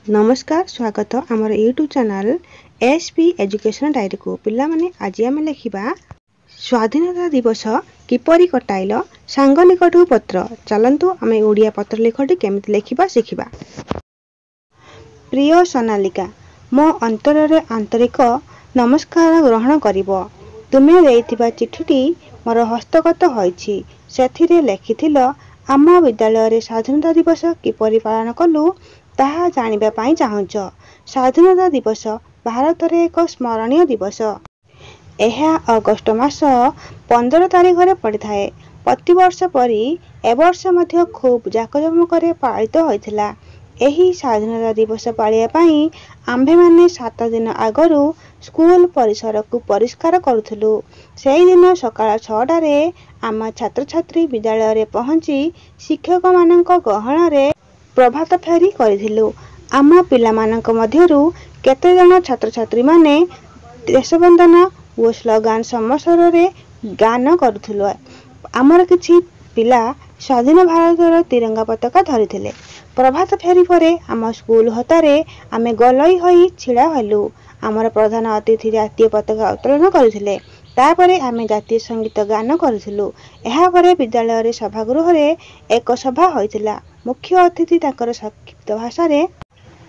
नमस्कार स्वागत आमर YouTube channel SP education diary को पिला माने आज आम लिखा स्वाधीनता दिवस किपरि कटाइल सांग निकटू पत्र चलतु आम ओडिया पत्र लेखटी केमिति लिखा शिखा। प्रिय सोनालिका मो अंतर रे आंतरिक नमस्कार ग्रहण करिब। तुमे देइथिबा चिठीटी मोर हस्तगत होइछि। सेथिरे लेखिथिल आम विद्यालय रे स्वाधीनता दिवस किपरि पालन कलु ताहा जानिबा पाई चाहुंच। स्वाधीनता दिवस भारत रे एक स्मरणीय दिवस। यह अगस्ट मास 15 तारिख रे पड़िथाए। प्रतिवर्ष परी एवर्ष मध्य खूब जाकजमकरे पालित होइथिला। एही स्वाधीनता दिवस पालिया पाई आम्भे माने 7 दिन आगरू स्कूल परिसर को परिष्कार करुथुलु। सेही दिन सकाळ 6टा रे आम छात्र छात्री विद्यालय रे पहुंची शिक्षक मानक गहण रे प्रभात फेरी करिथिलु। आम पिला मानक मध्यरु केते जन छात्र छात्री माने देशवंदना ओ स्लोगान समस्वर रे गान करुथिलु। आमर किछि पिला स्वाधीन भारतर तिरंगा पताका धरिथिले। प्रभात फेरी परे आम स्कूल हतारे आमे गलई होई छिड़ा हलु। आमर प्रधान अतिथि जातीय पताका उत्तोलन करिथिले। तापरे आमे जातीय संगीत गान करिथिलु। एहा परे विद्यालय रे सभागृह रे एक सभा होइथिला। मुख्य अतिथि ताकर संक्षिप्त भाषा रे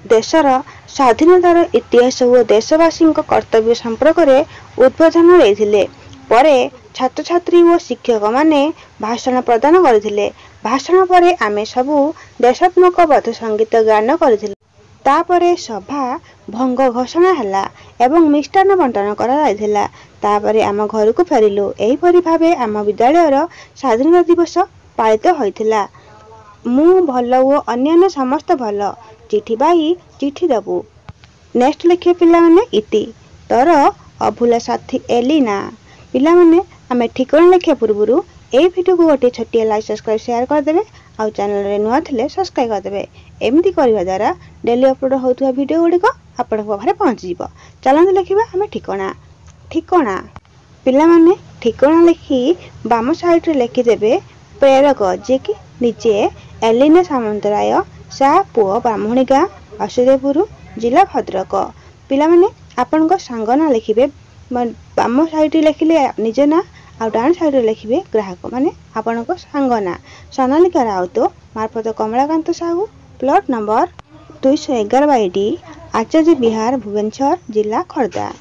देशर स्वाधीनतार इतिहास और देशवासी कर्तव्य संपर्क रे उद्बोधन देथिले। परे छात्र छात्री और शिक्षक माने भाषण प्रदान करथिले। भाषण परे आमे सबु देशात्मक पथ संगीत गान करथिले। तापरे सभा भंग घोषणा हला एवं मिष्टान बंटन करा जायथिला। तापरे आम घर को फेरिलु। एही परि भाबे आम विद्यालय रो स्वाधीनता दिवस पालित होइथिला। मु भल ओ अन्य समस्त भल चिठी बाई चिठी दबु। नेक्स्ट लिखे पिला माने इति तोर अभुला साथी एलिना। पिला माने आमे ठिकाना लिखे पूर्वरु ए वीडियो को गोटे छोटिया लाइक सब्सक्राइब शेयर कर देबे आ चैनल रे नुआ थिले सब्सक्राइब कर देबे। एमिति करबा द्वारा डेली अपलोड होतुवा वीडियो गुडी को आपन पाखरे पहुंच जिवो। चलंत लिखिबा आमे ठिकाना। ठिकाना पिला माने ठिकाना लिखि बाम साइड रे लिखि देबे प्रेरक जे कि नीचे एलिना सामंतराय सा पुओ ब्राह्मणी गाँ वासुदेवपुर जिला भद्रक। पिला माने आपन को सांग ना लिखिबे। बाम साइड रे लिखिले निज ना आ डान साइड रे लिखिबे ग्राहक माने आपन को सांग ना। सोनालिका राउत मार्फत Kamalakant Sahu plot number 211/D Acharya Vihar Bhubaneswar जिला खोर्धा।